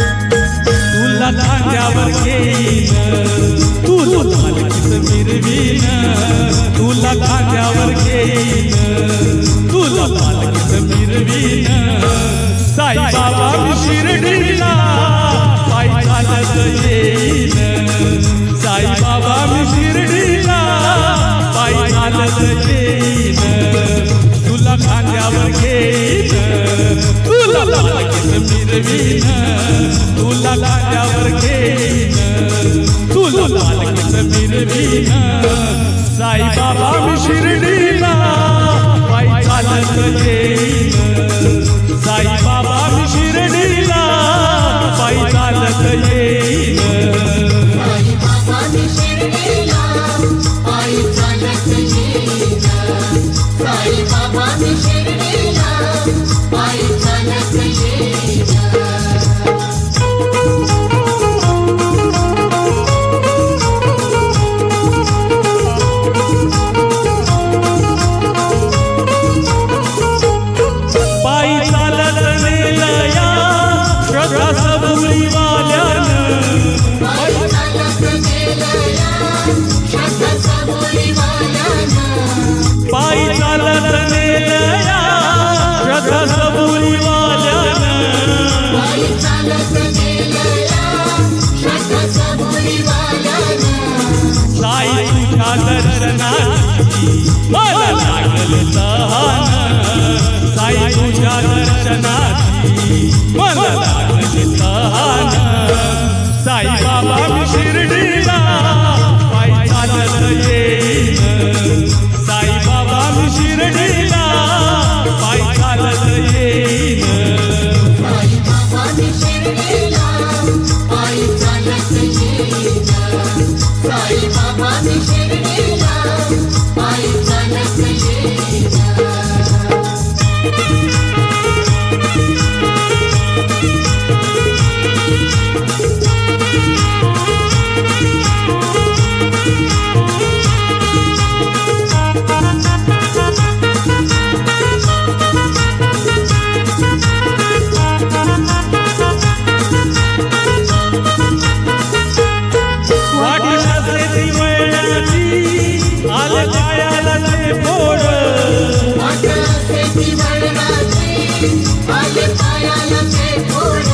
तुला खांद्यावर घेईन, तुला पालखीत मिरवीन, तुला खांद्यावर घेईन, तुला पालखीत मिरवीन. साईबाबा मी शिर्डीला पायी चालत येईन, साईबाबा मी शिर्डीला पायी चालत येईन. तुला खांद्यावर घेईन, तुला पालखीत मिरवीन, तुला खांद्यावर घेईन, तुला पालखीत मिरवीन. साईबाबा मी शिर्डीला पायी चालत येईन, साईबाबा मी शिर्डीला पायी चालत येईन. साईबाबा मी शिर्डीला पायी चालत येईन, साईबाबा मी शिर्डीला पायी चालत येईन. पायी चालत नेलया श्रद्धा सबुरीवाल्यानं, पायी चालत गेलया श्रद्धा सबुरीवाल्यानं, पायी चालत नेलया श्रद्धा सबुरीवाल्यानं. पायी चालत गेलया श्रद्धा सबुरीवाल्यानं. साई तुझ्या दर्शनाची मला लागल तहान, साई तुझ्या दर्शनाची मला लागल तहान. साईबाबा मी शिर्डीला पायी चालत येईन, साईबाबा मी शिर्डीला पायी चालत येईन. साईबाबा मी शिर्डीला पायी चालत येईन, साईबाबा मी शिर्डीला पायी चालत येईन. वाटी नसे ती वळणाची आले पायाला ते फोड, वाटते ती वळणाची आले पायाला ते फोड,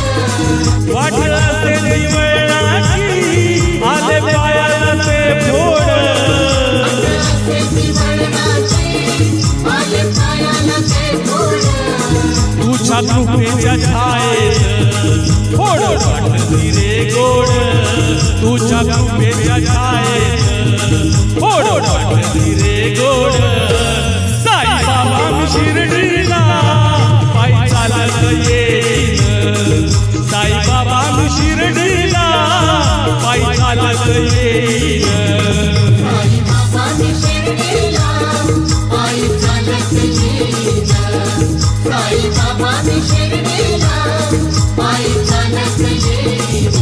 वाटी नसे ती वळणाची आले पायाला ते फोड. वाटते ती वळणाची आले पायाला ते फोड. तुझ्या कृपेच्या छायेत फोड वाटती रे गोड, तुझ्या कृपेच्या छायेत फोड वाटती रे गोड. साईबाबा मी शिर्डीला पायी चालत येईन, साईबाबा मी शिर्डीला पायी चालत येईन. साईबाबा मी शिर्डीला पायी चालत येईन, साईबाबा मी शिर्डीला पायी चालत येईन.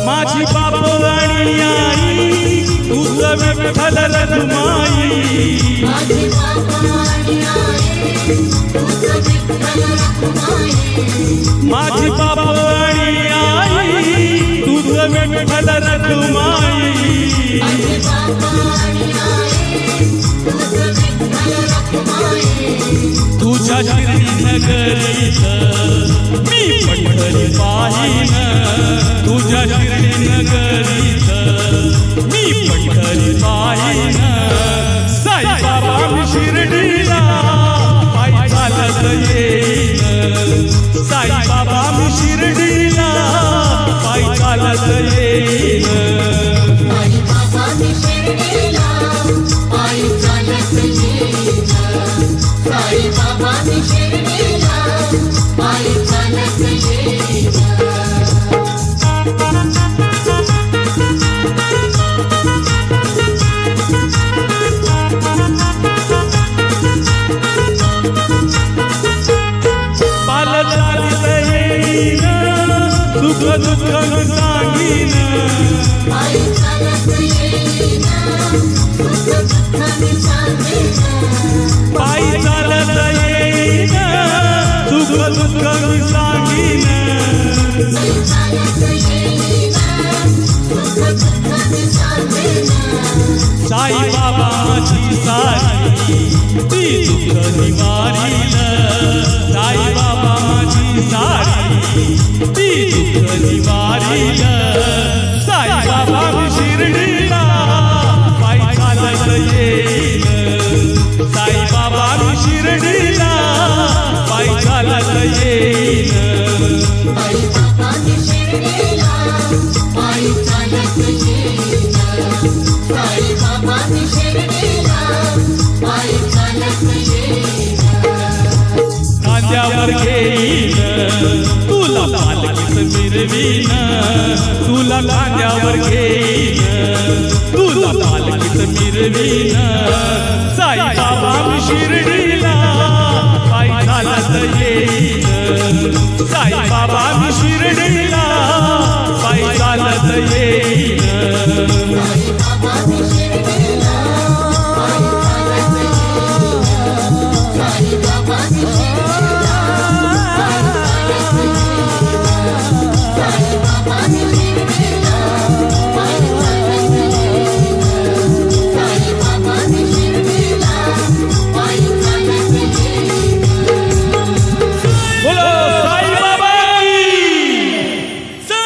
माझी बाप आणि आई तुझं विठ्ठल रखुमाई, माझी बाबा आणि आई तुझं विठ्ठल रखुमाई, माझी बाप आणि आई तुझं विठ्ठल रखुमाई. माझी बाबा आणि आई तुझं विठ्ठल रखुमाई. तुझ्या शिर्डी नगरीत मी पंढरी पाहीन, तुझ्या शिर्डी नगरीत मी पंढरी पाहीन. साईबाबा मी शिर्डीला पायी चालत येईन, साईबाबा मी शिर्डीला पायी चालत येईन. साईबाबा मी शिर्डीला पायी चालत येईन, साईबाबा मी शिर्डीला पायी चालत येईन. सुख दुःख मी सांगीन पायी चालत येईन सुख दुःख मी सांगेन पायी चालत येईन सुख दुःख मी सांगीन पायी चालत येईन सुख दुःख मी सांगेन साई बाबा माझी सारी ती दुःख निवारील साई बाबा माझी सारी ती दुःख निवारील साई बाबा मी शिर्डीला पायी चालत येईन साई बाबा मी शिर्डीला पायी चालत येईन पायी बाबा मी शिर्डीला पायी चालत येईन साई बाबा मी शिर्डीला पायी चालत येईन खांद्यावर घेईन तुला पालखीत मिरवीन तुला खांद्यावर घेईन तुला पालखीत मिरवीन साई बाबा मी शिर्डी